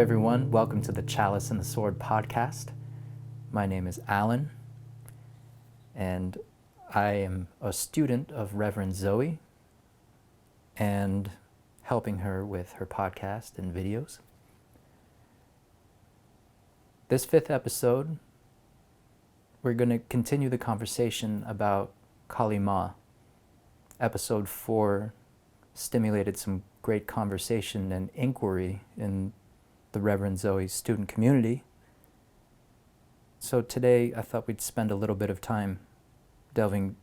everyone. Welcome to the Chalice and the Sword podcast. My name is Alan, and I am a student of Reverend Zoe and helping her with her podcast and videos. This fifth episode, we're going to continue the conversation about Kali Ma. Episode 4 stimulated some great conversation and inquiry in the Reverend Zoe student community. So today I thought we'd spend a little bit of time delving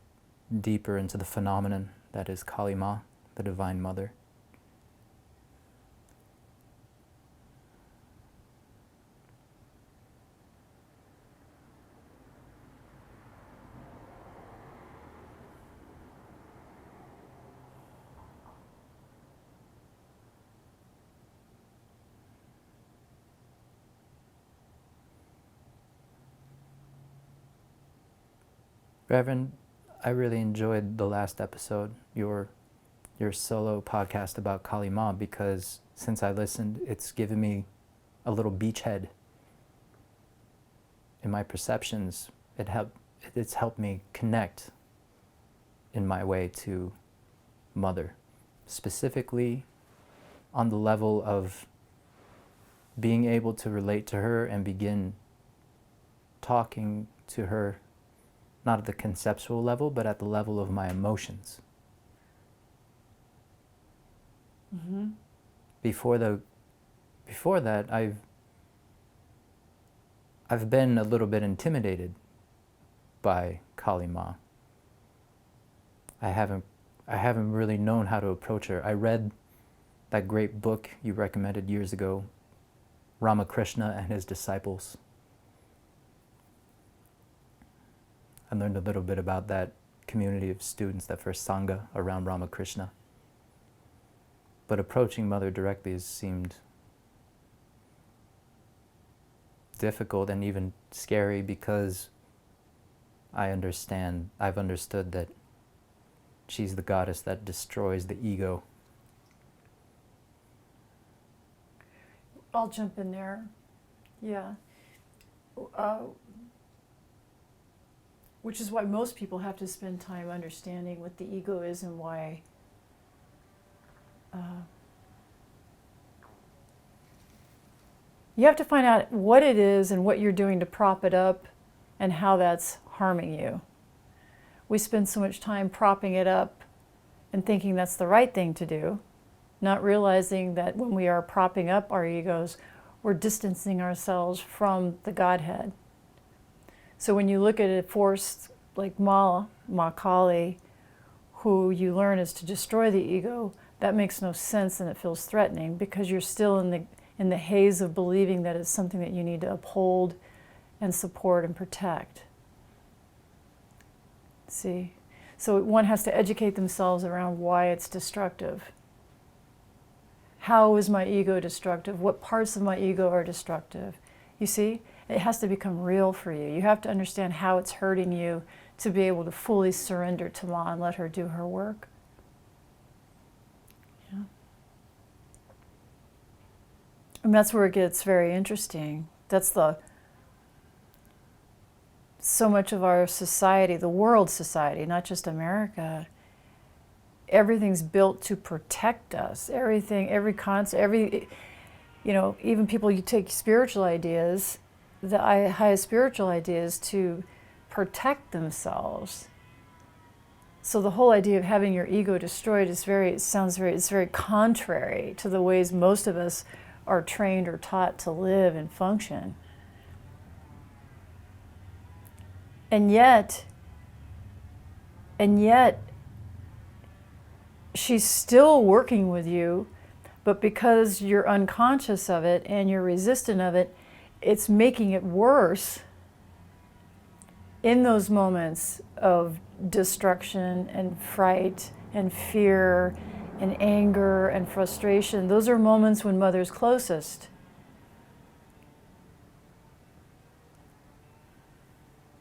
deeper into the phenomenon that is Kali Ma, the Divine Mother. Reverend, I really enjoyed the last episode, your solo podcast about Kali Ma, because since I listened, it's given me a little beachhead in my perceptions. It's helped me connect in my way to Mother, specifically on the level of being able to relate to her and begin talking to her, not at the conceptual level, but at the level of my emotions. Mm-hmm. Before that, I've been a little bit intimidated by Kali Ma. I haven't really known how to approach her. I read that great book you recommended years ago, Ramakrishna and His Disciples. I learned a little bit about that community of students, that first Sangha around Ramakrishna. But approaching Mother directly has seemed difficult and even scary, because I've understood that she's the goddess that destroys the ego. I'll jump in there. Yeah. Which is why most people have to spend time understanding what the ego is and why you have to find out what it is and what you're doing to prop it up and how that's harming you. We spend so much time propping it up and thinking that's the right thing to do, not realizing that when we are propping up our egos, we're distancing ourselves from the Godhead. So when you look at a force like Ma Kali, who you learn is to destroy the ego, that makes no sense and it feels threatening, because you're still in the haze of believing that it's something that you need to uphold and support and protect. See? So one has to educate themselves around why it's destructive. How is my ego destructive? What parts of my ego are destructive? You see? It has to become real for you. You have to understand how it's hurting you to be able to fully surrender to Ma and let her do her work. Yeah. And that's where it gets very interesting. So much of our society, the world society, not just America, everything's built to protect us. Everything, every concept, even people, you take spiritual ideas, the highest spiritual ideas, to protect themselves. So the whole idea of having your ego destroyed is very contrary to the ways most of us are trained or taught to live and function. And yet, she's still working with you, but because you're unconscious of it and you're resistant of it, it's making it worse in those moments of destruction and fright and fear and anger and frustration. Those are moments when Mother's closest.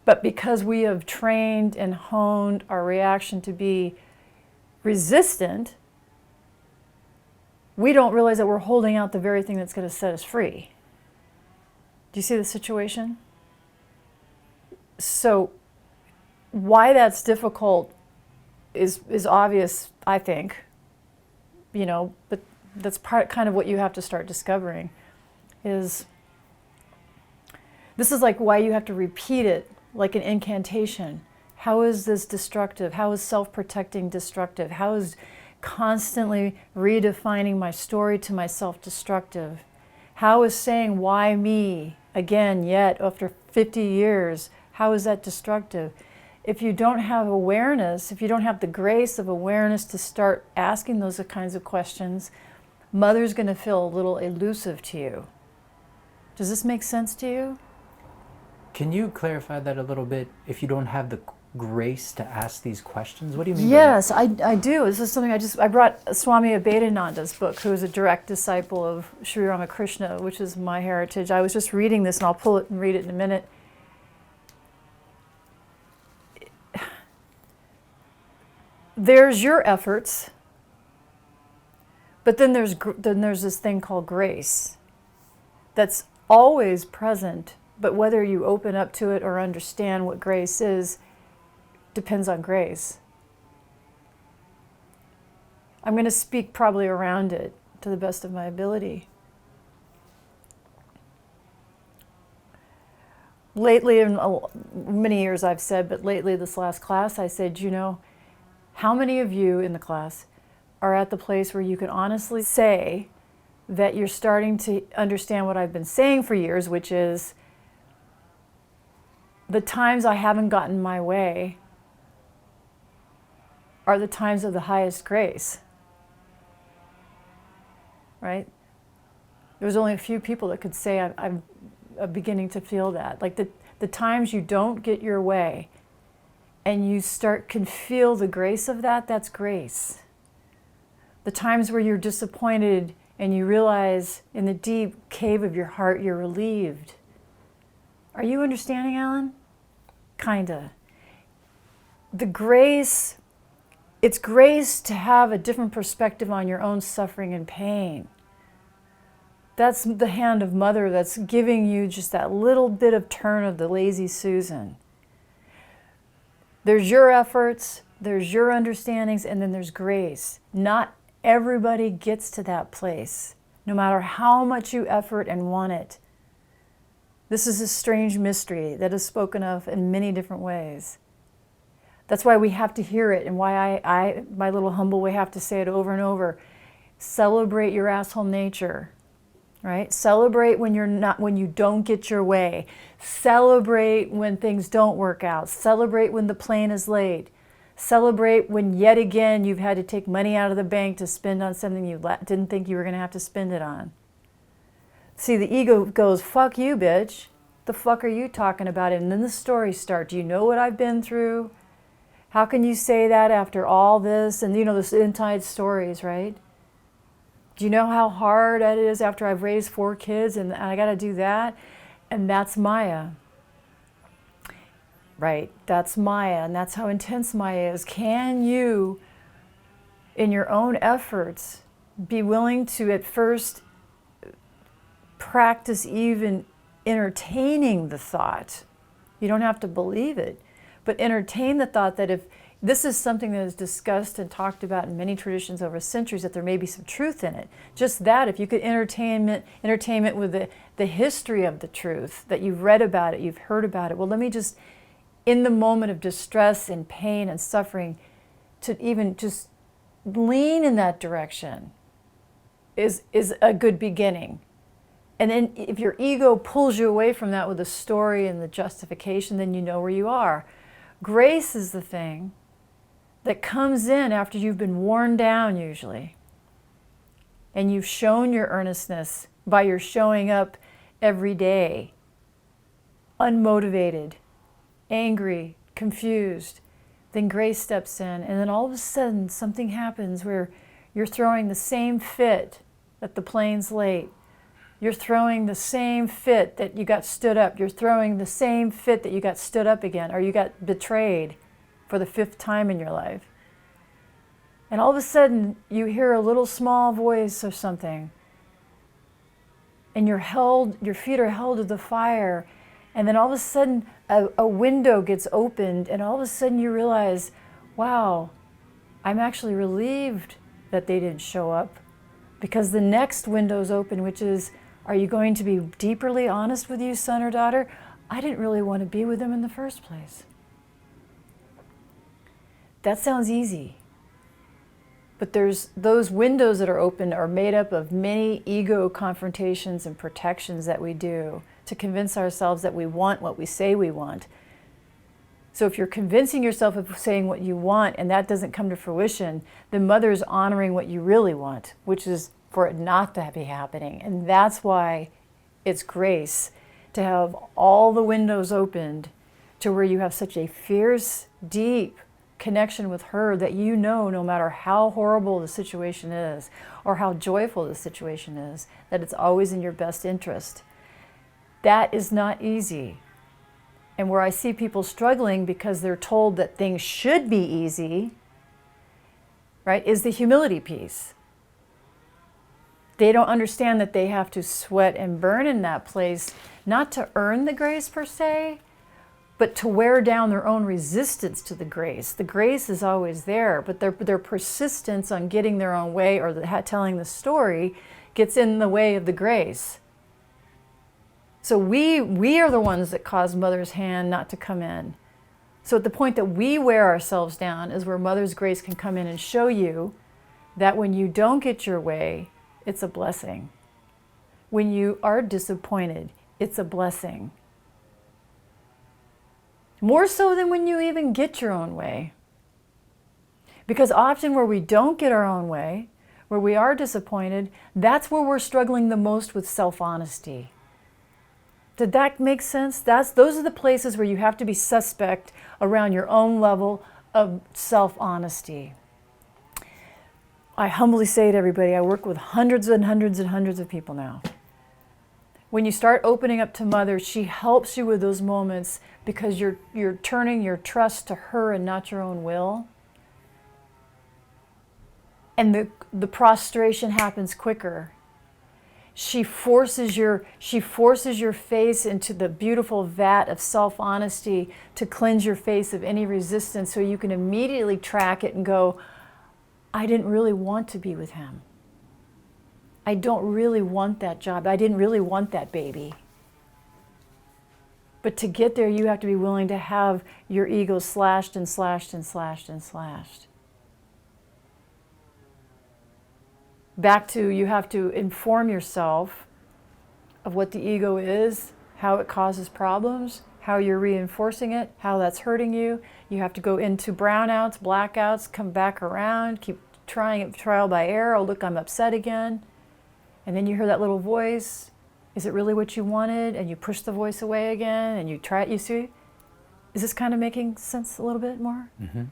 But because we have trained and honed our reaction to be resistant, we don't realize that we're holding out the very thing that's going to set us free. Do you see the situation? So why that's difficult is obvious, I think, but that's kind of what you have to start discovering is this is like why you have to repeat it like an incantation. How is this destructive? How is self-protecting destructive? How is constantly redefining my story to myself destructive? How is saying why me again yet after 50 years, how is that destructive? If you don't have awareness, if you don't have the grace of awareness to start asking those kinds of questions, Mother's going to feel a little elusive to you. Does this make sense to you? Can you clarify that a little bit? If you don't have the grace to ask these questions, what do you mean? Yes, I do. This is something I brought Swami Abhedananda's book, who is a direct disciple of Sri Ramakrishna, which is my heritage. I was just reading this, and I'll pull it and read it in a minute. There's your efforts, but then there's this thing called grace that's always present, but whether you open up to it or understand what grace is depends on grace. I'm going to speak probably around it to the best of my ability. Lately, in many years I've said, but lately this last class I said, how many of you in the class are at the place where you can honestly say that you're starting to understand what I've been saying for years, which is the times I haven't gotten my way are the times of the highest grace, right? There's only a few people that could say I'm beginning to feel that. Like the times you don't get your way and you can feel the grace of that, that's grace. The times where you're disappointed and you realize in the deep cave of your heart you're relieved. Are you understanding, Alan? Kinda. The grace, it's grace to have a different perspective on your own suffering and pain. That's the hand of Mother that's giving you just that little bit of turn of the lazy Susan. There's your efforts, there's your understandings, and then there's grace. Not everybody gets to that place, no matter how much you effort and want it. This is a strange mystery that is spoken of in many different ways. That's why we have to hear it, and why I my little humble way, have to say it over and over. Celebrate your asshole nature. Right? Celebrate when you don't get your way. Celebrate when things don't work out. Celebrate when the plane is late. Celebrate when yet again you've had to take money out of the bank to spend on something you didn't think you were going to have to spend it on. See, the ego goes, fuck you, bitch. The fuck are you talking about? And then the stories start. Do you know what I've been through? How can you say that after all this? And this inside stories, right? Do you know how hard it is after I've raised 4 kids and I got to do that? And that's Maya. Right, that's Maya, and that's how intense Maya is. Can you, in your own efforts, be willing to at first practice even entertaining the thought? You don't have to believe it, but entertain the thought that if this is something that is discussed and talked about in many traditions over centuries, that there may be some truth in it. Just that, if you could entertainment with the history of the truth, that you've read about it, you've heard about it. Well, let me just, in the moment of distress and pain and suffering, to even just lean in that direction is a good beginning. And then if your ego pulls you away from that with the story and the justification, then you know where you are. Grace is the thing that comes in after you've been worn down, usually. And you've shown your earnestness by your showing up every day, unmotivated, angry, confused. Then grace steps in, and then all of a sudden something happens where you're throwing the same fit that the plane's late. You're throwing the same fit that you got stood up. You're throwing the same fit that you got stood up again, or you got betrayed for the 5th time in your life. And all of a sudden, you hear a little small voice or something. And your feet are held to the fire. And then all of a sudden, a window gets opened. And all of a sudden, you realize, wow, I'm actually relieved that they didn't show up. Because the next window's open, which is, are you going to be deeply honest with you, son or daughter? I didn't really want to be with them in the first place. That sounds easy. But there's those windows that are open are made up of many ego confrontations and protections that we do to convince ourselves that we want what we say we want. So if you're convincing yourself of saying what you want and that doesn't come to fruition, then Mother's honoring what you really want, which is for it not to be happening. And that's why it's grace to have all the windows opened to where you have such a fierce, deep connection with her that you know no matter how horrible the situation is or how joyful the situation is, that it's always in your best interest. That is not easy. And where I see people struggling because they're told that things should be easy, right, is the humility piece. They don't understand that they have to sweat and burn in that place, not to earn the grace per se, but to wear down their own resistance to the grace. The grace is always there, but their persistence on getting their own way or telling the story gets in the way of the grace. So we are the ones that cause Mother's hand not to come in. So at the point that we wear ourselves down is where Mother's grace can come in and show you that when you don't get your way, it's a blessing. When you are disappointed, it's a blessing. More so than when you even get your own way. Because often where we don't get our own way, where we are disappointed, that's where we're struggling the most with self-honesty. Did that make sense? Those are the places where you have to be suspect around your own level of self-honesty. I humbly say to everybody, I work with hundreds and hundreds and hundreds of people now. When you start opening up to Mother, she helps you with those moments because you're turning your trust to her and not your own will. And the prostration happens quicker. She forces your face into the beautiful vat of self-honesty to cleanse your face of any resistance so you can immediately track it and go, I didn't really want to be with him. I don't really want that job. I didn't really want that baby. But to get there, you have to be willing to have your ego slashed and slashed and slashed and slashed. Back to, you have to inform yourself of what the ego is, how it causes problems, how you're reinforcing it, how that's hurting you. You have to go into brownouts, blackouts, come back around, keep trying it trial by error. Oh, look, I'm upset again. And then you hear that little voice. Is it really what you wanted? And you push the voice away again and you try it. You see? Is this kind of making sense a little bit more? Mm-hmm.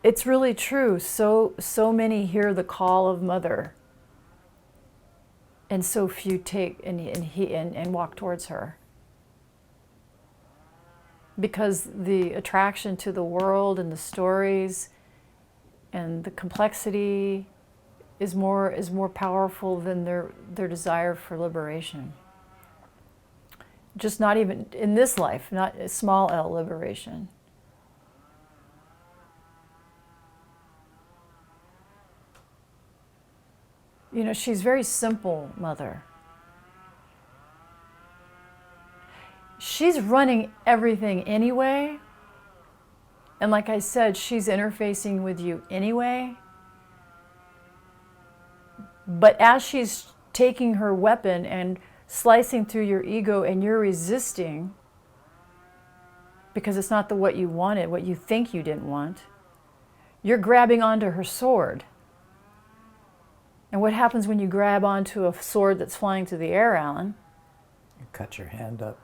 It's really true. So many hear the call of Mother, and so few take and walk towards her. Because the attraction to the world and the stories and the complexity is more powerful than their desire for liberation. Just not even in this life, not a small L liberation. You know, she's very simple, Mother. She's running everything anyway. And like I said, she's interfacing with you anyway. But as she's taking her weapon and slicing through your ego and you're resisting because it's not what you wanted, what you think you didn't want, you're grabbing onto her sword. And what happens when you grab onto a sword that's flying through the air, Alan? You cut your hand up.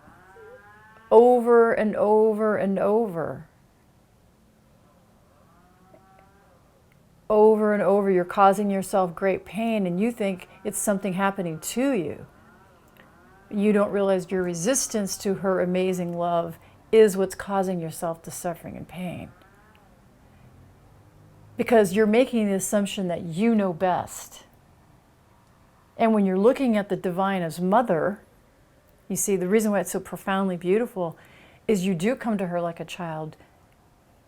Over and over and over. Over and over, you're causing yourself great pain and you think it's something happening to you. You don't realize your resistance to her amazing love is what's causing yourself the suffering and pain. Because you're making the assumption that you know best. And when you're looking at the divine as mother, you see, the reason why it's so profoundly beautiful is you do come to her like a child.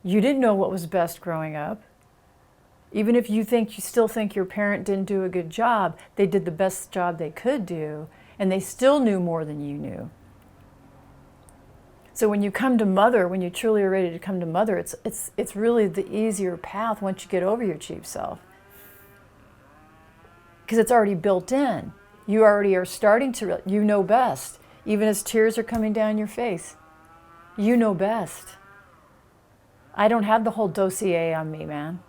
You didn't know what was best growing up. Even if you still think your parent didn't do a good job, they did the best job they could do, and they still knew more than you knew. So when you come to mother, when you truly are ready to come to mother, it's really the easier path once you get over your cheap self. Because it's already built in. You already are starting to, you know best. Even as tears are coming down your face, you know best. I don't have the whole dossier on me, man.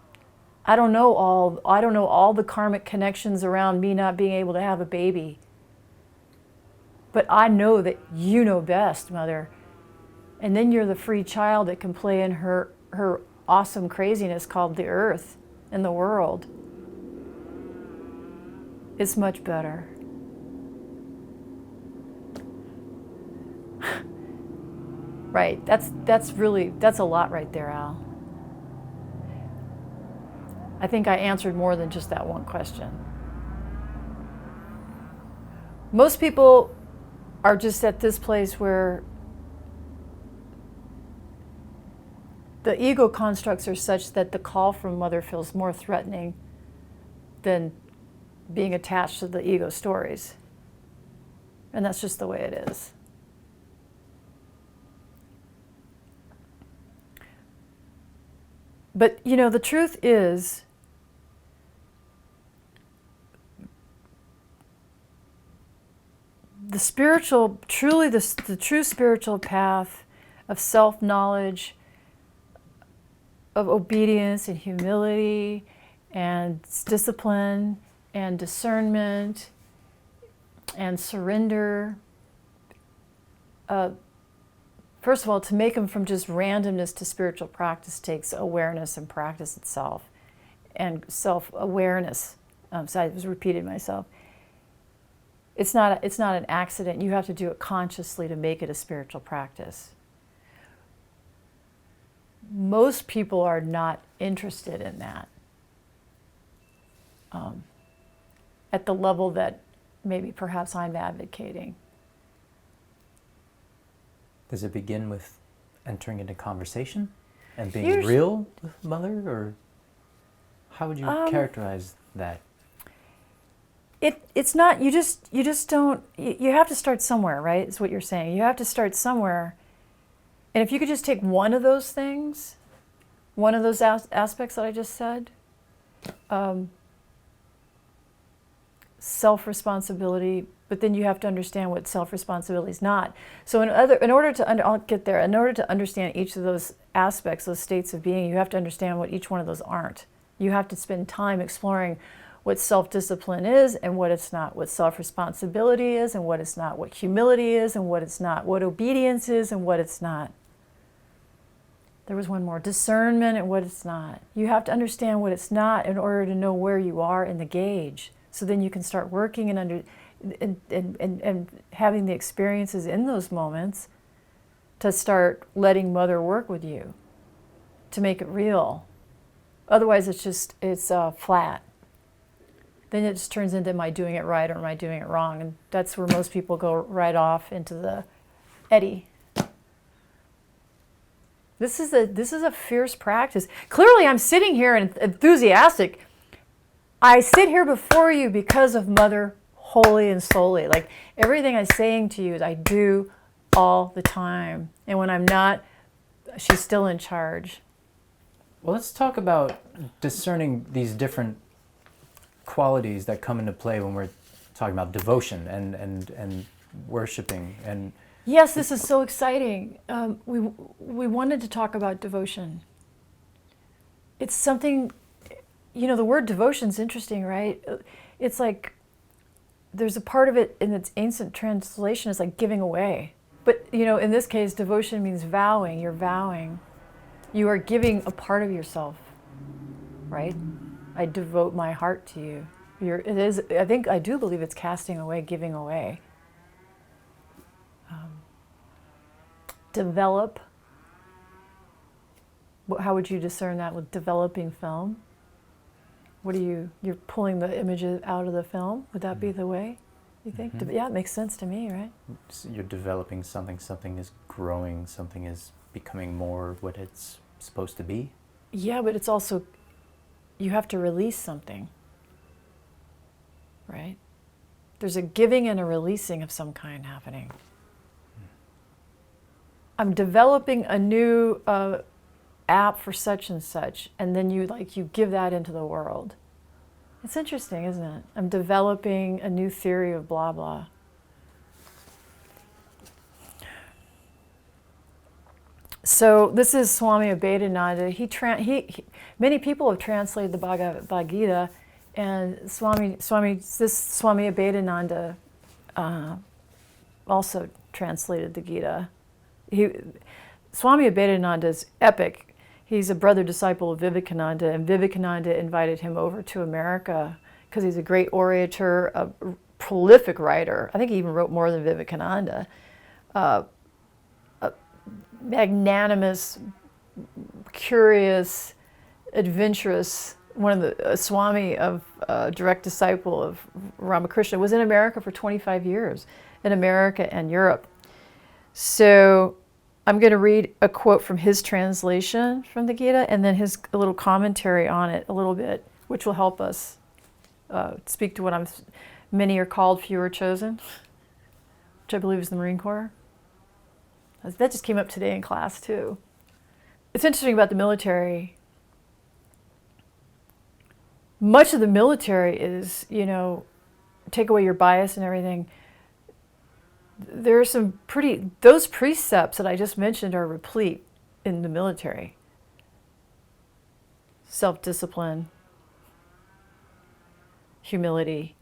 I don't know all the karmic connections around me not being able to have a baby. But I know that you know best, mother. And then you're the free child that can play in her awesome craziness called the earth and the world. It's much better. Right, that's a lot right there, Al. I think I answered more than just that one question. Most people are just at this place where the ego constructs are such that the call from mother feels more threatening than being attached to the ego stories. And that's just the way it is. But, you know, the truth is, the spiritual, truly the true spiritual path of self-knowledge, of obedience and humility and discipline and discernment and surrender. First of all, to make them from just randomness to spiritual practice takes awareness and practice itself and self-awareness. So I was repeating myself. It's not an accident. You have to do it consciously to make it a spiritual practice. Most people are not interested in that at the level that maybe perhaps I'm advocating. Does it begin with entering into conversation and being real with mother, or how would you characterize that? It's not, you just don't, you have to start somewhere, right? Is what you're saying. You have to start somewhere. And if you could just take one of those things, one of those aspects that I just said, self-responsibility, but then you have to understand what self-responsibility is not. So in order to understand each of those aspects, those states of being, you have to understand what each one of those aren't. You have to spend time exploring what self-discipline is and what it's not, what self-responsibility is and what it's not, what humility is and what it's not, what obedience is and what it's not. There was one more, discernment and what it's not. You have to understand what it's not in order to know where you are in the gauge. So then you can start working and having the experiences in those moments to start letting mother work with you, to make it real. Otherwise it's flat. Then it just turns into, am I doing it right or am I doing it wrong? And that's where most people go right off into the eddy. This is a fierce practice. Clearly I'm sitting here and enthusiastic. I sit here before you because of mother, wholly and solely. Like everything I'm saying to you is I do all the time. And when I'm not, she's still in charge. Well, let's talk about discerning these different qualities that come into play when we're talking about devotion and worshiping. And yes, this is so exciting. We wanted to talk about devotion. It's something, you know, the word devotion is interesting, right? It's like there's a part of it in its ancient translation is like giving away. But, you know, in this case, devotion means vowing. You're vowing. You are giving a part of yourself, right? I devote my heart to you. I do believe it's casting away, giving away. develop. How would you discern that with developing film? You're pulling the images out of the film? Would that be the way, you think? Mm-hmm. Yeah, it makes sense to me, right? So you're developing something, something is growing, something is becoming more what it's supposed to be. Yeah, but it's also, you have to release something, right? There's a giving and a releasing of some kind happening. I'm developing a new app for such and such, and then you give that into the world. It's interesting, isn't it? I'm developing a new theory of blah blah. So this is Swami Abhedananda. Many people have translated the Bhagavad Gita, and Swami Abhedananda also translated the Gita. Swami Abhedananda is epic. He's a brother disciple of Vivekananda, and Vivekananda invited him over to America because he's a great orator, a prolific writer. I think he even wrote more than Vivekananda. A magnanimous, curious, adventurous, one of the Swami of direct disciple of Ramakrishna, was in America for 25 years, in America and Europe. So I'm going to read a quote from his translation from the Gita, and then a little commentary on it a little bit, which will help us speak to what many are called, few are chosen, which I believe is the Marine Corps. That just came up today in class too. It's interesting about the military. Much of the military is, take away your bias and everything. There are those precepts that I just mentioned are replete in the military. Self-discipline, humility,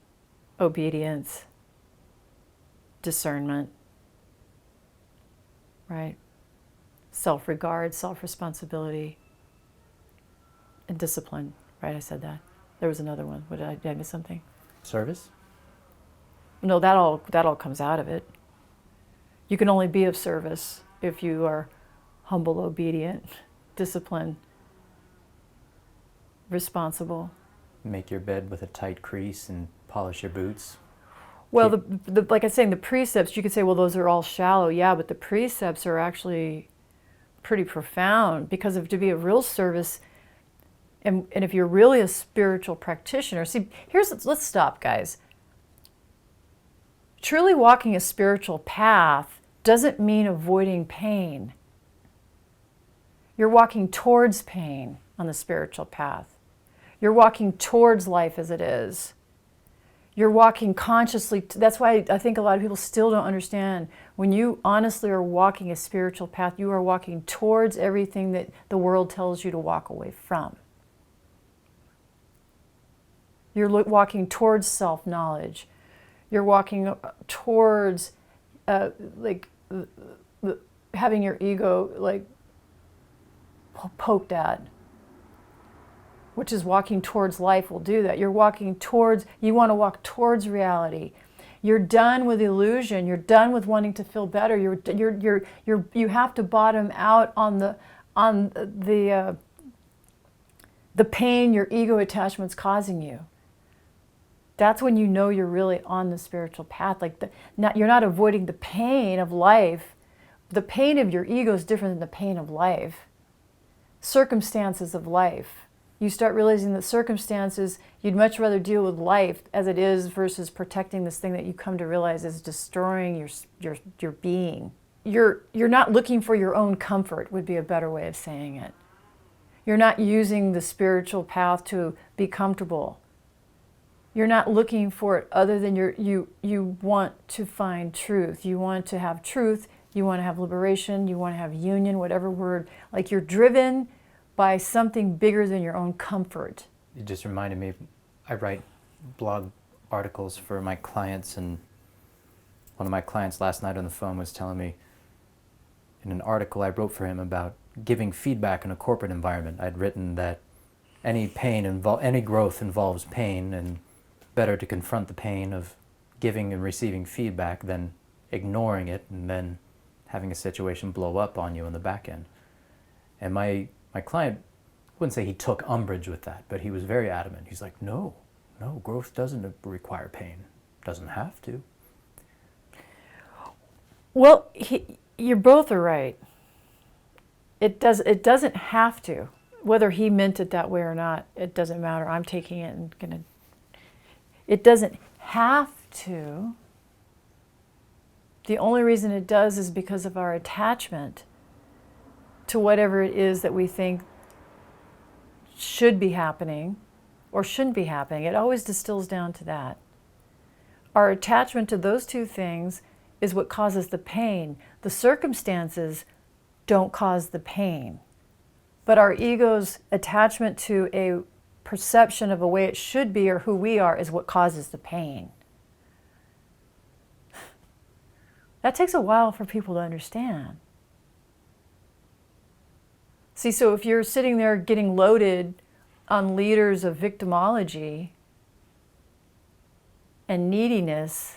obedience, discernment, right? Self-regard, self-responsibility, and discipline, right? I said that. There was another one. Did I miss something? Service? No, that all comes out of it. You can only be of service if you are humble, obedient, disciplined, responsible. Make your bed with a tight crease and polish your boots. Well, like I was saying, the precepts, you could say, well, those are all shallow. Yeah, but the precepts are actually pretty profound, because to be of real service, and if you're really a spiritual practitioner, see, let's stop, guys. Truly walking a spiritual path doesn't mean avoiding pain. You're walking towards pain on the spiritual path. You're walking towards life as it is. You're walking consciously. That's why I think a lot of people still don't understand. When you honestly are walking a spiritual path, you are walking towards everything that the world tells you to walk away from. You're walking towards self-knowledge. You're walking towards having your ego poked at, which is walking towards life will do that. You want to walk towards reality. You're done with illusion. You're done with wanting to feel better. You have to bottom out on the pain your ego attachment's causing you. That's when you know you're really on the spiritual path. You're not avoiding the pain of life. The pain of your ego is different than the pain of life. Circumstances of life. You start realizing that circumstances, you'd much rather deal with life as it is versus protecting this thing that you come to realize is destroying your being. You're not looking for your own comfort, would be a better way of saying it. You're not using the spiritual path to be comfortable. You're not looking for it other than you want to find truth. You want to have truth. You want to have liberation. You want to have union, whatever word. Like you're driven by something bigger than your own comfort. It just reminded me, I write blog articles for my clients, and one of my clients last night on the phone was telling me in an article I wrote for him about giving feedback in a corporate environment. I'd written that any growth involves pain, and better to confront the pain of giving and receiving feedback than ignoring it and then having a situation blow up on you in the back end. And my client, I wouldn't say he took umbrage with that, but he was very adamant. He's like, no, growth doesn't require pain. Doesn't have to. Well, you both are right. It doesn't have to. Whether he meant it that way or not, it doesn't matter. I'm taking it and gonna. It doesn't have to. The only reason it does is because of our attachment to whatever it is that we think should be happening or shouldn't be happening. It always distills down to that. Our attachment to those two things is what causes the pain. The circumstances don't cause the pain. But our ego's attachment to a perception of a way it should be or who we are is what causes the pain. That takes a while for people to understand. See, so if you're sitting there getting loaded on liters of victimology and neediness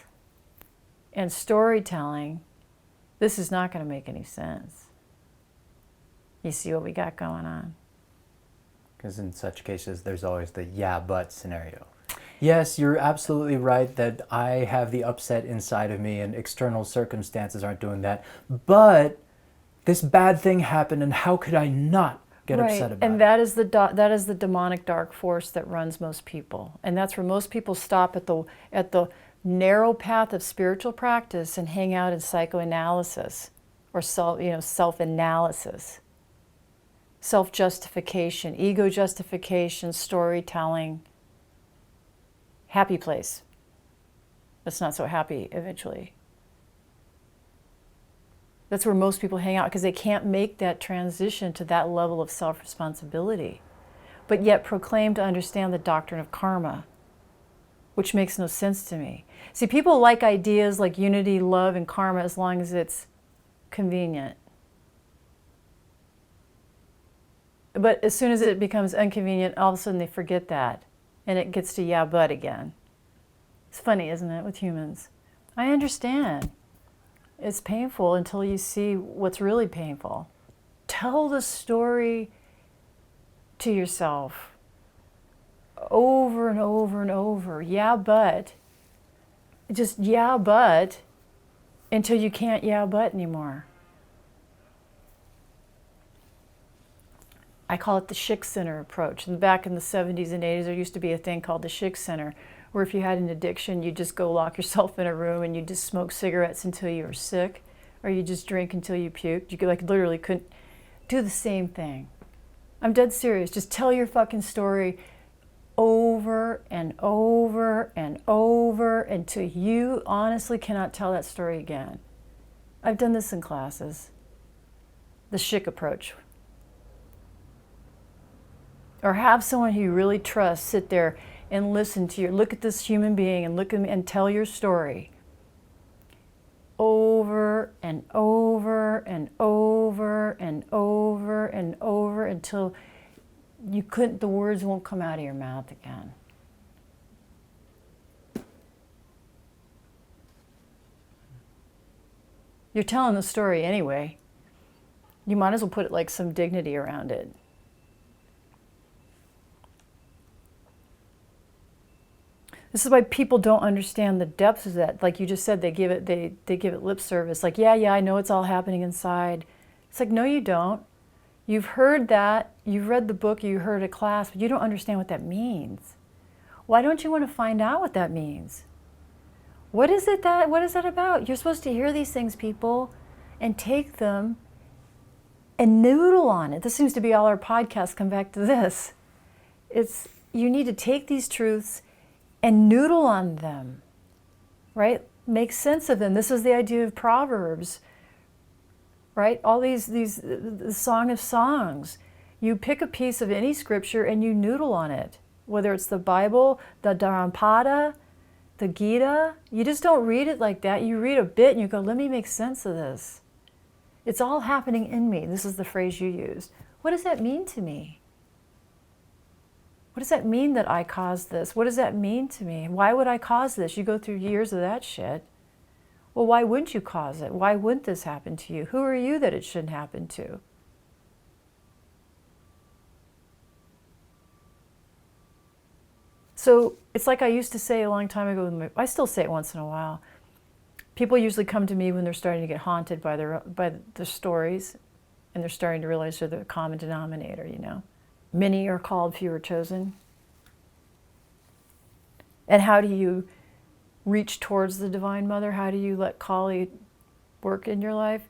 and storytelling, this is not going to make any sense. You see what we got going on? Because in such cases, there's always the yeah, but scenario. Yes, you're absolutely right that I have the upset inside of me and external circumstances aren't doing that. But this bad thing happened and how could I not get upset about it? And that is the demonic dark force that runs most people. And that's where most people stop at the narrow path of spiritual practice and hang out in psychoanalysis or self-analysis. Self-justification, ego justification, storytelling, happy place. That's not so happy eventually. That's where most people hang out because they can't make that transition to that level of self-responsibility, but yet proclaim to understand the doctrine of karma, which makes no sense to me. See, people like ideas like unity, love, and karma as long as it's convenient. But as soon as it becomes inconvenient, all of a sudden they forget that. And it gets to yeah, but again. It's funny, isn't it, with humans? I understand. It's painful until you see what's really painful. Tell the story to yourself over and over and over. Yeah, but. Just yeah, but. Until you can't yeah, but anymore. I call it the Schick Center approach. And back in the 70s and 80s, there used to be a thing called the Schick Center, where if you had an addiction, you just go lock yourself in a room and you just smoke cigarettes until you were sick, or you just drink until you puked. You could literally couldn't do the same thing. I'm dead serious. Just tell your fucking story over and over and over until you honestly cannot tell that story again. I've done this in classes. The Schick approach. Or have someone who you really trust sit there and listen to look at this human being and look at me and tell your story over and over and over and over and over until the words won't come out of your mouth again. You're telling the story anyway. You might as well put like some dignity around it. This is why people don't understand the depths of that. Like you just said, they give it lip service. Like, yeah, I know it's all happening inside. It's like, no, you don't. You've heard that. You've read the book. You heard a class, but you don't understand what that means. Why don't you want to find out what that means? What is that about? You're supposed to hear these things, people, and take them and noodle on it. This seems to be all our podcasts come back to this. You need to take these truths and noodle on them, right? Make sense of them. This is the idea of Proverbs, right? All the Song of Songs. You pick a piece of any scripture and you noodle on it, whether it's the Bible, the Dhammapada, the Gita. You just don't read it like that. You read a bit and you go, let me make sense of this. It's all happening in me. This is the phrase you used. What does that mean to me? What does that mean that I caused this? What does that mean to me? Why would I cause this? You go through years of that shit. Well, why wouldn't you cause it? Why wouldn't this happen to you? Who are you that it shouldn't happen to? So it's like I used to say a long time ago, I still say it once in a while. People usually come to me when they're starting to get haunted by the stories, and they're starting to realize they're the common denominator, you know. Many are called, few are chosen. And how do you reach towards the Divine Mother? How do you let Kali work in your life?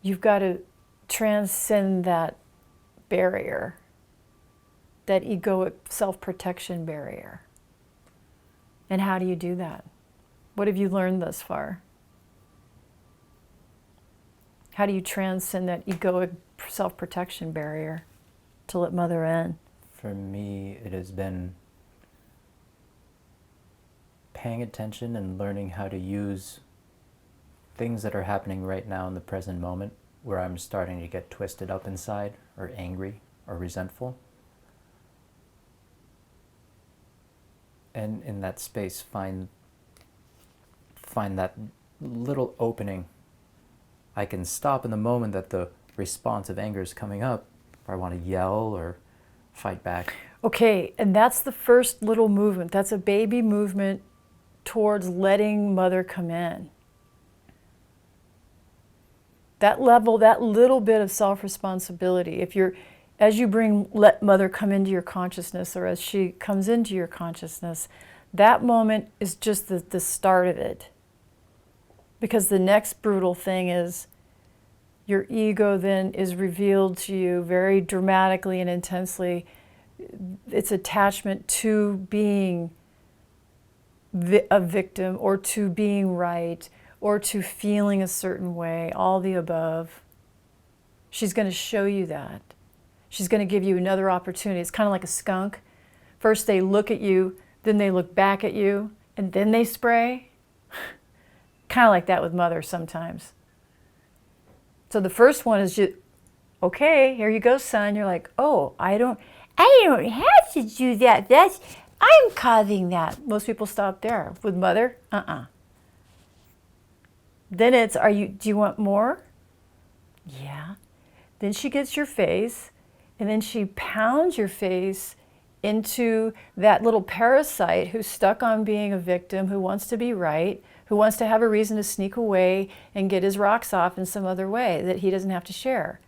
You've got to transcend that barrier, that egoic self-protection barrier. And how do you do that? What have you learned thus far? How do you transcend that egoic self-protection barrier to let Mother in? For me, it has been paying attention and learning how to use things that are happening right now in the present moment where I'm starting to get twisted up inside or angry or resentful. And in that space, find that little opening. I can stop in the moment that the response of anger is coming up, or I want to yell or fight back. Okay, and that's the first little movement. That's a baby movement towards letting Mother come in. That level, that little bit of self-responsibility, as you let Mother come into your consciousness, or as she comes into your consciousness, that moment is just the start of it. Because the next brutal thing is your ego then is revealed to you very dramatically and intensely. Its attachment to being a victim, or to being right, or to feeling a certain way, all the above. She's going to show you that. She's going to give you another opportunity. It's kind of like a skunk. First they look at you, then they look back at you, and then they spray. Kind of like that with Mother sometimes. So the first one is just, okay, here you go, son. You're like, oh, I don't have to do that. I'm causing that. Most people stop there. With Mother, Then it's, do you want more? Yeah. Then she gets your face, and then she pounds your face into that little parasite who's stuck on being a victim, who wants to be right, who wants to have a reason to sneak away and get his rocks off in some other way that he doesn't have to share.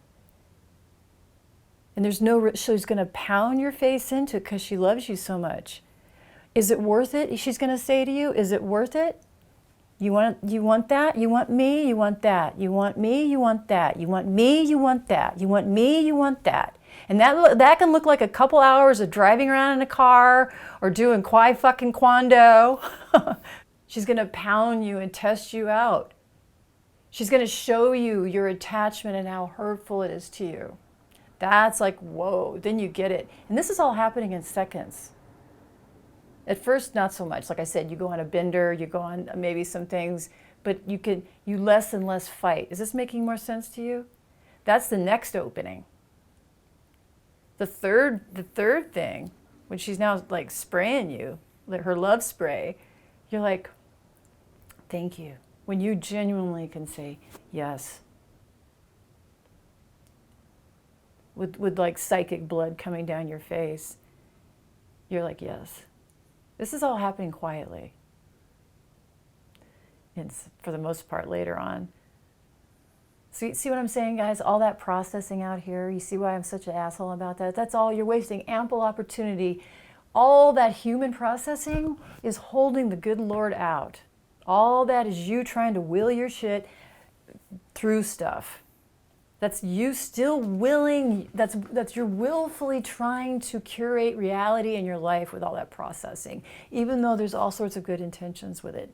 And she's going to pound your face into it because she loves you so much. Is it worth it? She's going to say to you, is it worth it? You want that? You want me? You want that? You want me? You want that? You want me? You want that? You want me? You want that? And that can look like a couple hours of driving around in a car or doing fucking Kwando. She's going to pound you and test you out. She's going to show you your attachment and how hurtful it is to you. That's like, whoa, then you get it. And this is all happening in seconds. At first, not so much. Like I said, you go on a bender, you go on maybe some things, but you less and less fight. Is this making more sense to you? That's the next opening. The third thing, when she's now like spraying you, her love spray, you're like, thank you. When you genuinely can say yes. With like psychic blood coming down your face, you're like, yes. This is all happening quietly. And for the most part later on. See what I'm saying, guys? All that processing out here, you see why I'm such an asshole about that? That's all, you're wasting ample opportunity. All that human processing is holding the good Lord out. All that is you trying to will your shit through stuff. That's you still willing, that's you're willfully trying to curate reality in your life with all that processing, even though there's all sorts of good intentions with it.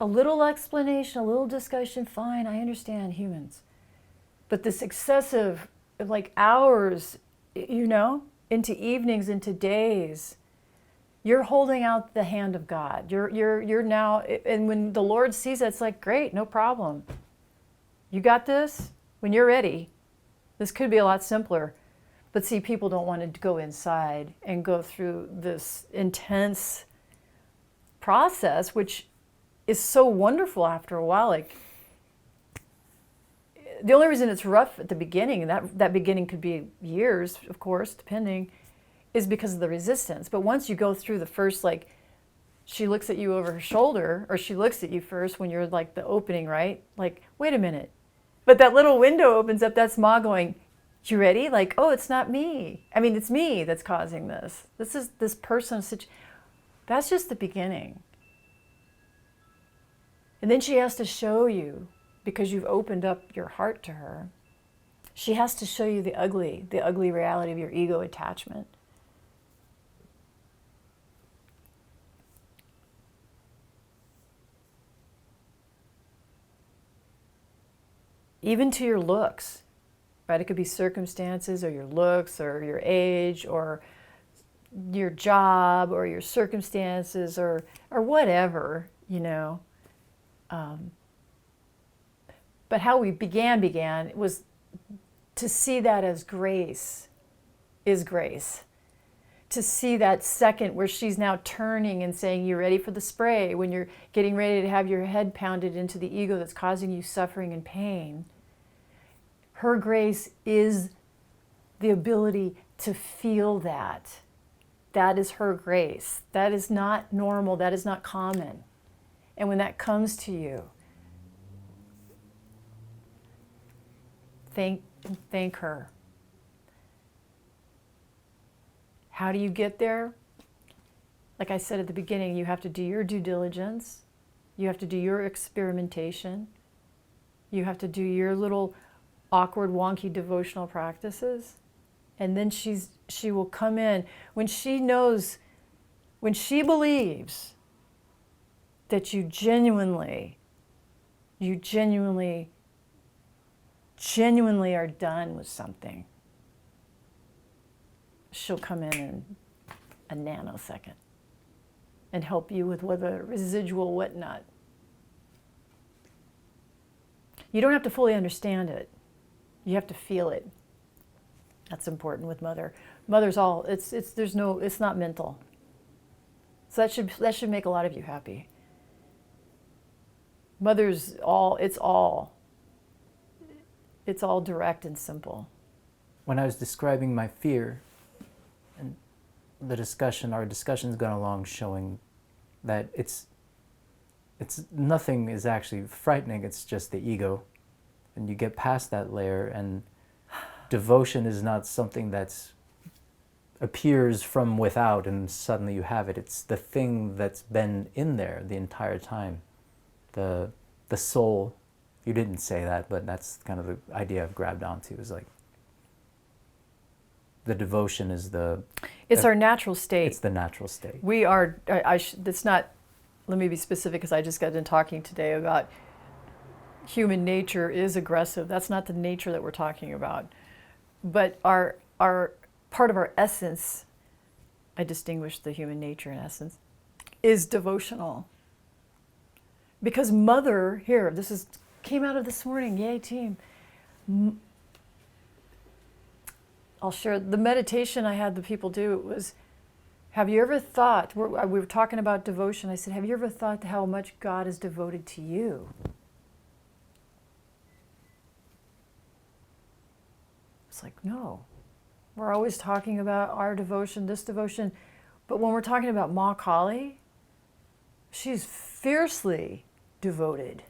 A little explanation, a little discussion, fine, I understand humans. But this excessive, like hours, into evenings, into days, you're holding out the hand of God. You're now, and when the Lord sees it, it's like, great, no problem. You got this? When you're ready, this could be a lot simpler. But see, people don't want to go inside and go through this intense process, which is so wonderful after a while. Like, the only reason it's rough at the beginning, and that beginning could be years, of course, depending, is because of the resistance. But once you go through the first, like, she looks at you over her shoulder, or she looks at you first when you're like the opening, right? Like, wait a minute. But that little window opens up, that's Ma going, you ready? Like, oh, it's not me. I mean, it's me that's causing this. This is this person. That's just the beginning. And then she has to show you, because you've opened up your heart to her, she has to show you the ugly reality of your ego attachment. Even to your looks, right? It could be circumstances, or your looks, or your age, or your job, or your circumstances, or whatever, you know. But how we began was to see that as grace is grace. To see that second where she's now turning and saying, you ready for the spray? When you're getting ready to have your head pounded into the ego that's causing you suffering and pain. Her grace is the ability to feel that. That is her grace. That is not normal. That is not common. And when that comes to you, thank her. How do you get there? Like I said at the beginning, you have to do your due diligence. You have to do your experimentation. You have to do your little awkward, wonky devotional practices. And then she will come in when she knows, when she believes that you genuinely are done with something. She'll come in a nanosecond and help you with whatever residual whatnot. You don't have to fully understand it. You have to feel it. That's important with Mother. Mother's all, it's not mental. So that should make a lot of you happy. Mother's all, it's all direct and simple. When I was describing my fear, and our discussion's gone along showing that it's nothing is actually frightening, it's just the ego. And you get past that layer, and devotion is not something that's appears from without and suddenly you have it. It's the thing that's been in there the entire time. The soul, you didn't say that, but that's kind of the idea I've grabbed onto, is like the devotion is it's our natural state. It's the natural state. We are, it's not, let me be specific, because I just got done talking today about human nature is aggressive. That's not the nature that we're talking about. But our part of our essence, I distinguish the human nature and essence, is devotional. Because Mother, here, came out of this morning, yay team. I'll share the meditation I had the people do. It was, have you ever thought, we were talking about devotion, I said, have you ever thought how much God is devoted to you? It's like, no. We're always talking about our devotion, this devotion. But when we're talking about Ma Kali, she's fiercely devoted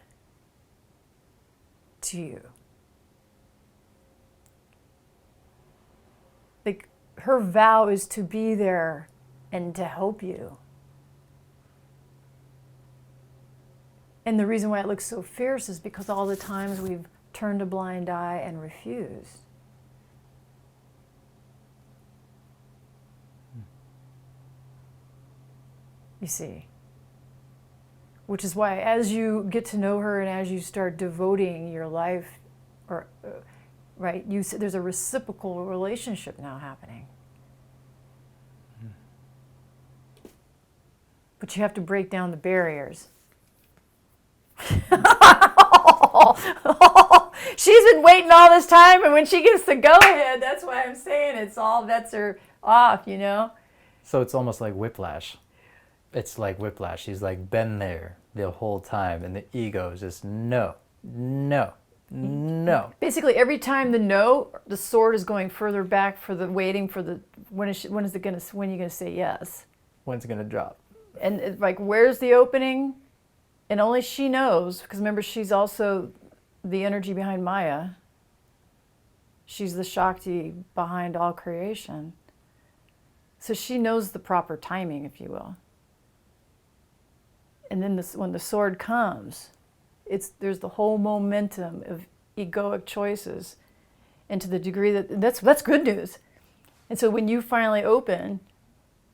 to you. Like, her vow is to be there and to help you. And the reason why it looks so fierce is because all the times we've turned a blind eye and refused. You see. Which is why as you get to know her and as you start devoting your life, right, there's a reciprocal relationship now happening. But you have to break down the barriers. She's been waiting all this time, and when she gets the go-ahead, that's why I'm saying it's all bets are off, you know? So it's almost like whiplash. It's like whiplash. She's like been there, the whole time, and the ego is just no, no, no. Basically, every time the sword is going further back for the waiting for the when are you going to say yes? When's it gonna drop? And it's like, where's the opening? And only she knows, because remember, she's also the energy behind Maya. She's the Shakti behind all creation. So she knows the proper timing, if you will. And then when the sword comes, there's the whole momentum of egoic choices, and to the degree that's good news. And so when you finally open,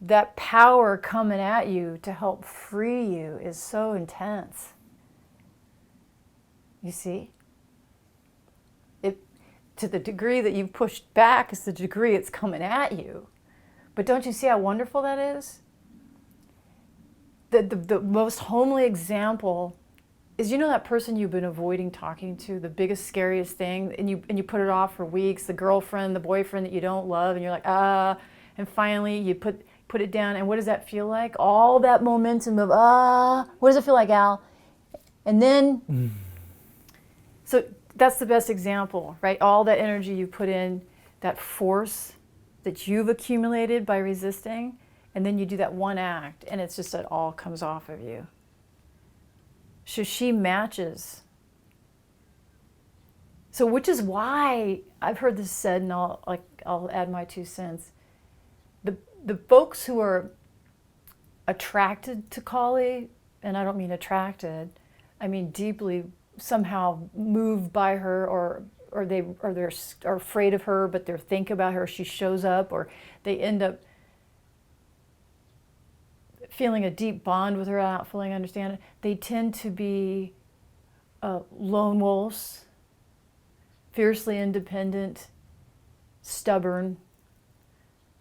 that power coming at you to help free you is so intense. You see? To the degree that you've pushed back is the degree it's coming at you. But don't you see how wonderful that is? The most homely example is, that person you've been avoiding talking to, the biggest, scariest thing, and you put it off for weeks, the girlfriend, the boyfriend that you don't love, and you're like, and finally you put it down, and what does that feel like? All that momentum of, what does it feel like, Al? And then, so that's the best example, right? All that energy you put in, that force that you've accumulated by resisting, and then you do that one act, and it's just that all comes off of you. So she matches. So which is why I've heard this said, and I'll add my 2 cents. The folks who are attracted to Kali, and I don't mean attracted, I mean deeply somehow moved by her, or they're afraid of her, but they think about her. She shows up, or they end up feeling a deep bond with her, not fully understand it. They tend to be lone wolves, fiercely independent, stubborn.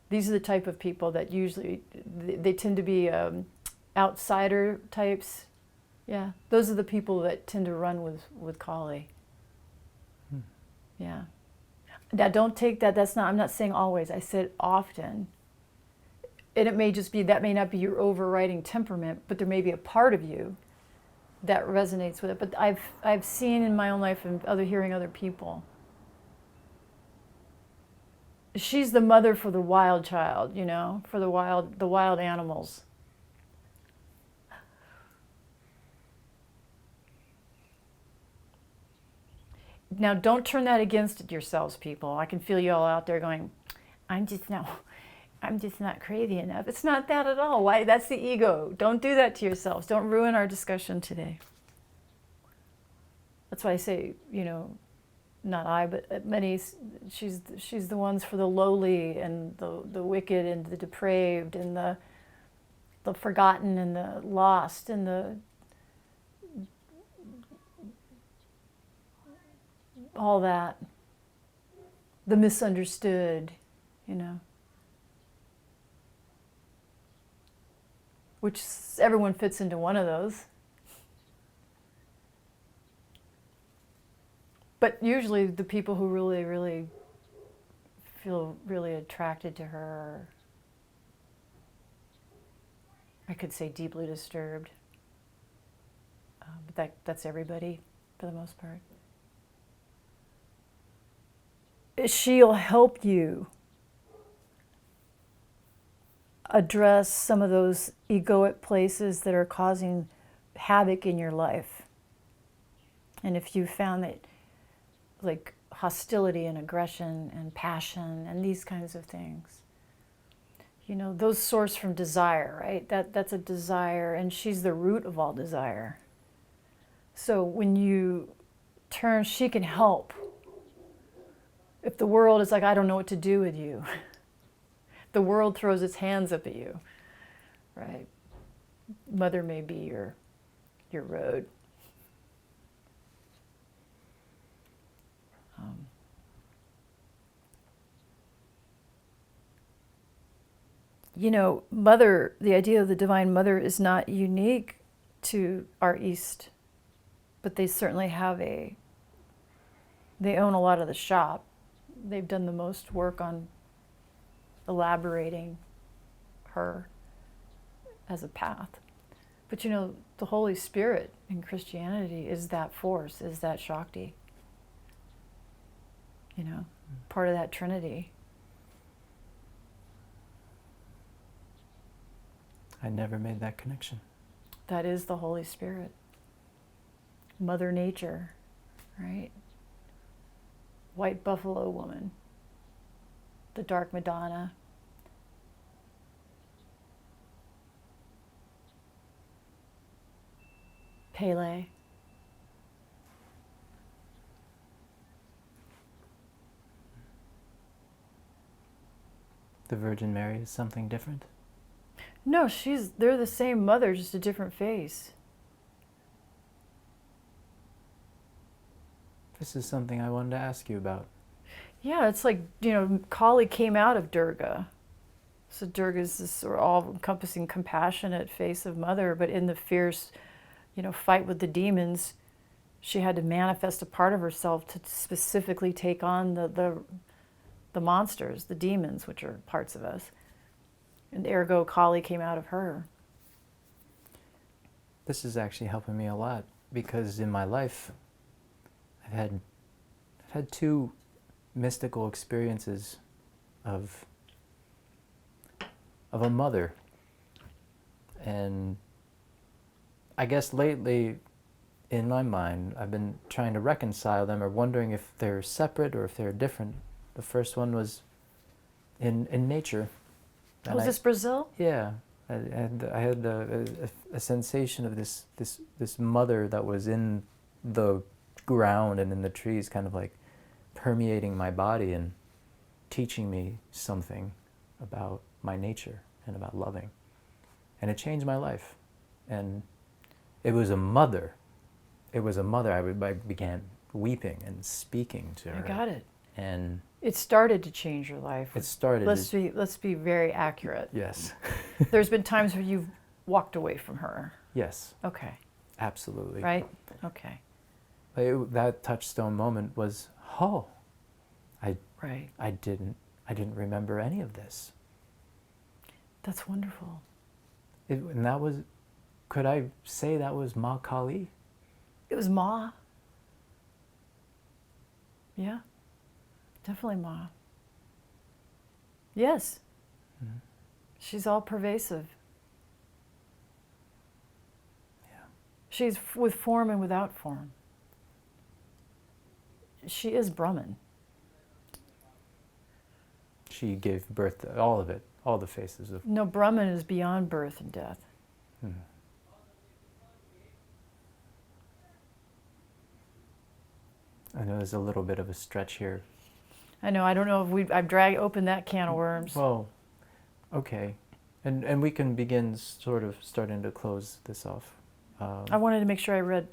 These are the type of people that usually, they tend to be outsider types. Yeah, those are the people that tend to run with Kali. Yeah. Now don't take that, I'm not saying always, I said often. And it may just be, that may not be your overriding temperament, but there may be a part of you that resonates with it. But I've seen in my own life and hearing other people, she's the mother for the wild child, for the wild animals. Now, don't turn that against yourselves, people. I can feel you all out there going, I'm just not crazy enough. It's not that at all. Why? That's the ego. Don't do that to yourselves. Don't ruin our discussion today. That's why I say, not I, but many, she's the ones for the lowly and the wicked and the depraved and the forgotten and the lost and the all that, the misunderstood, which everyone fits into one of those. But usually the people who really, really feel really attracted to her, I could say deeply disturbed, but that's everybody for the most part. She'll help you address some of those egoic places that are causing havoc in your life. And if you found that, like hostility and aggression and passion and these kinds of things, those source from desire, right? That's a desire, and she's the root of all desire. So when you turn, she can help. If the world is like, I don't know what to do with you, the world throws its hands up at you, right? Mother may be your road. Mother, the idea of the Divine Mother is not unique to our East, but they certainly they own a lot of the shop. They've done the most work on elaborating her as a path. But The Holy Spirit in Christianity is that force, is that Shakti. You know, part of that Trinity. I never made that connection. That is the Holy Spirit. Mother Nature, right? White Buffalo Woman. The Dark Madonna. Pele. The Virgin Mary is something different? No, they're the same mother, just a different face. This is something I wanted to ask you about. Yeah, it's like, you know, Kali came out of Durga. So Durga is this sort of all-encompassing, compassionate face of mother, but in the fierce, you know, fight with the demons, she had to manifest a part of herself to specifically take on the monsters, the demons, which are parts of us. And ergo, Kali came out of her. This is actually helping me a lot because in my life, I've had two mystical experiences of a mother. And I guess lately, in my mind, I've been trying to reconcile them or wondering if they're separate or if they're different. The first one was in nature. Was this Brazil? Yeah. I had a sensation of this mother that was in the ground and in the trees, kind of like permeating my body and teaching me something about my nature and about loving. And it changed my life. And it was a mother. It was a mother. I began weeping and speaking to her. I got it. And it started to change your life. It started. Let's be very accurate. Yes. There's been times where you've walked away from her. Yes. Okay. Absolutely. Right? Okay. That touchstone moment was, Right. I didn't remember any of this. That's wonderful. And that was, could I say that was Ma Kali? It was Ma. Yeah. Definitely Ma. Yes. Mm-hmm. She's all pervasive. Yeah. She's with form and without form. She is Brahman. She gave birth to all of it, all the faces of... No, Brahman is beyond birth and death. Hmm. I know there's a little bit of a stretch here. I know, I don't know if I've opened that can of worms. Well, okay. And we can begin sort of starting to close this off. I wanted to make sure I read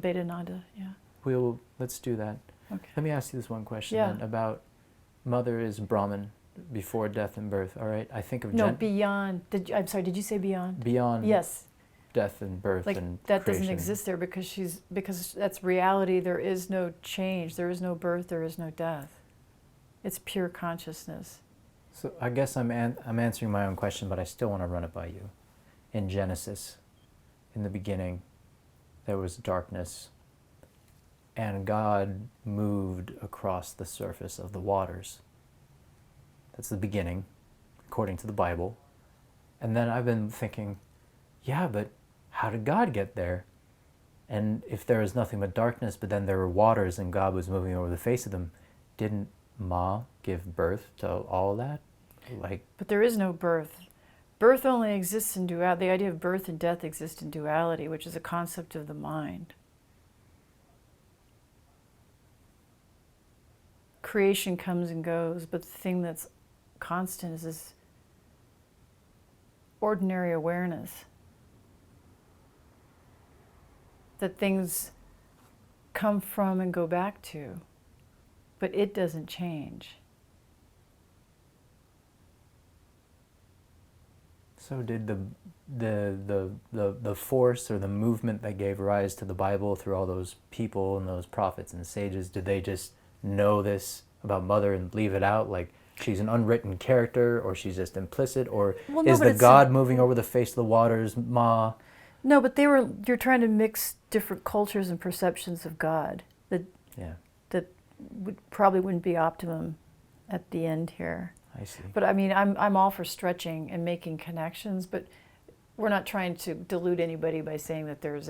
Beta Nanda, yeah. Let's do that. Okay. Let me ask you this one question Yeah. then about mother is Brahman before death and birth, all right? I think of... No, beyond. I'm sorry, did you say beyond? Beyond Yes. death and birth Like and that creation. doesn't exist there because that's reality. There is no change. There is no birth. There is no death. It's pure consciousness. So I guess I'm answering my own question, but I still want to run it by you. In Genesis, in the beginning, there was darkness, and God moved across the surface of the waters. That's the beginning, according to the Bible. And then I've been thinking, yeah, but how did God get there? And if there was nothing but darkness, but then there were waters and God was moving over the face of them, didn't Ma give birth to all that? But there is no birth. Birth only exists in duality. The idea of birth and death exists in duality, which is a concept of the mind. Creation comes and goes, but the thing that's constant is this ordinary awareness that things come from and go back to, but it doesn't change. So did the force or the movement that gave rise to the Bible through all those people and those prophets and sages, did they just know this about Mother and leave it out? Like she's an unwritten character, or she's just implicit, or is the God moving over the face of the waters Ma? No, but you're trying to mix different cultures and perceptions of God Yeah, that probably wouldn't be optimum at the end here. I see. But I mean, I'm all for stretching and making connections, but we're not trying to delude anybody by saying that there's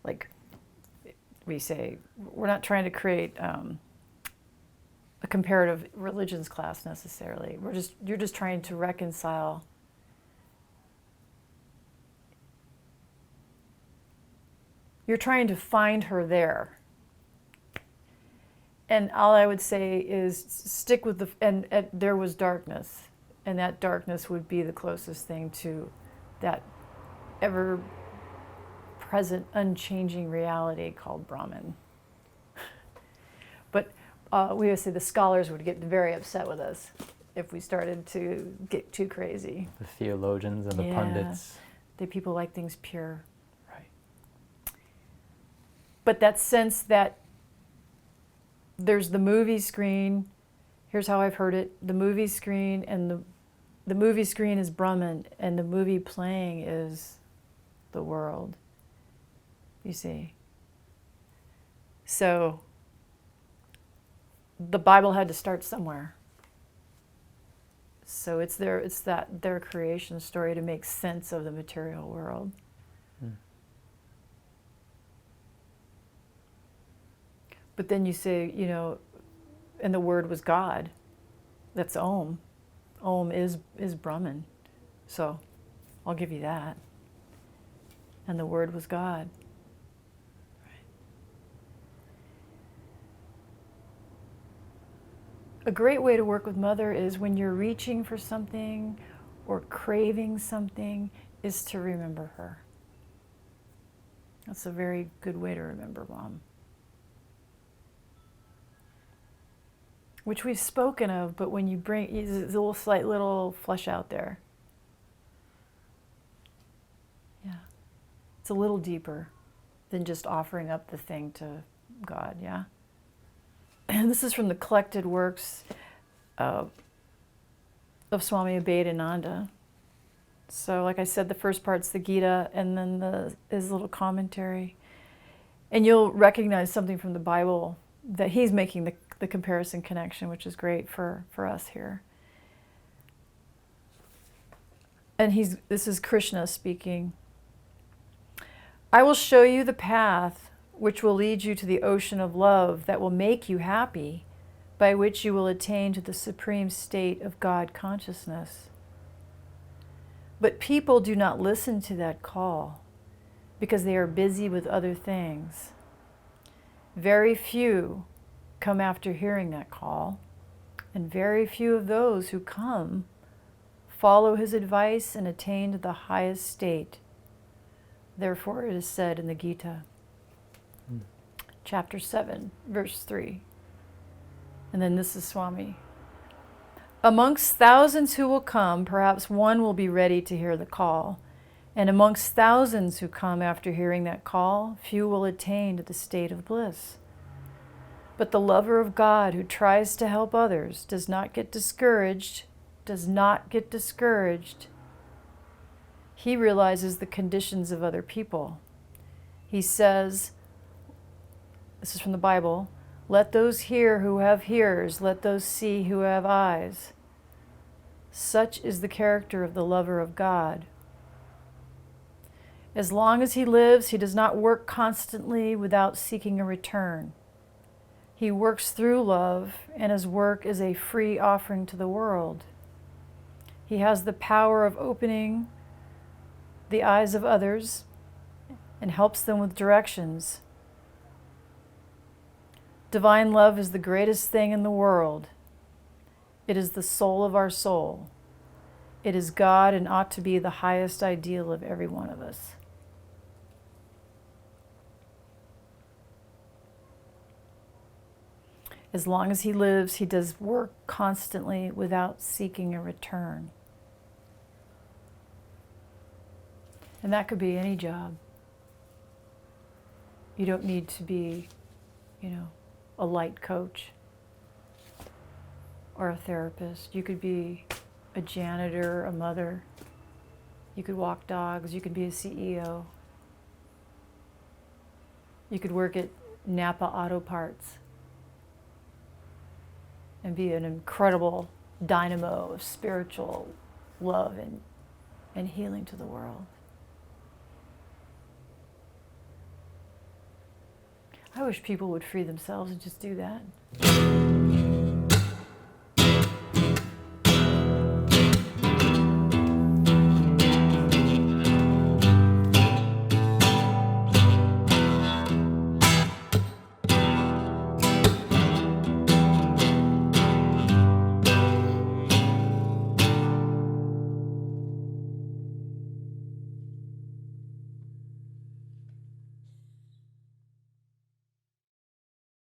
like we say, we're not trying to create a comparative religions class necessarily. You're just trying to reconcile. You're trying to find her there. And all I would say is stick with and there was darkness, and that darkness would be the closest thing to that ever present, unchanging reality called Brahman. But we would say the scholars would get very upset with us if we started to get too crazy. The theologians and the pundits. The people like things pure. Right. But that sense that there's the movie screen, here's how I've heard it, the movie screen, and the movie screen is Brahman, and the movie playing is the world, you see. So the Bible had to start somewhere. So it's their creation story to make sense of the material world. But then you say, and the word was God. That's Om. Om is Brahman. So I'll give you that. And the word was God. A great way to work with Mother is when you're reaching for something or craving something, is to remember her. That's a very good way to remember Mom. Which we've spoken of, but when you bring, it's a little slight little flesh out there. Yeah. It's a little deeper than just offering up the thing to God, yeah? And this is from the collected works of Swami Abhedananda. So like I said, the first part's the Gita, and then his little commentary. And you'll recognize something from the Bible that he's making the comparison connection, which is great for us here. And this is Krishna speaking. I will show you the path which will lead you to the ocean of love that will make you happy, by which you will attain to the supreme state of God consciousness. But people do not listen to that call because they are busy with other things. Very few come after hearing that call, and very few of those who come follow his advice and attain to the highest state. Therefore it is said in the Gita, chapter 7, verse 3. And then this is Swami. Amongst thousands who will come, perhaps one will be ready to hear the call. And amongst thousands who come after hearing that call, few will attain to the state of bliss. But the lover of God who tries to help others does not get discouraged. He realizes the conditions of other people. He says, this is from the Bible, let those hear who have ears, let those see who have eyes. Such is the character of the lover of God. As long as he lives, he does not work constantly without seeking a return. He works through love, and his work is a free offering to the world. He has the power of opening the eyes of others and helps them with directions. Divine love is the greatest thing in the world. It is the soul of our soul. It is God and ought to be the highest ideal of every one of us. As long as he lives, he does work constantly without seeking a return. And that could be any job. You don't need to be, a light coach or a therapist. You could be a janitor, a mother, You could walk dogs. You could be a CEO. You could work at Napa Auto Parts and be an incredible dynamo of spiritual love and healing to the world. I wish people would free themselves and just do that.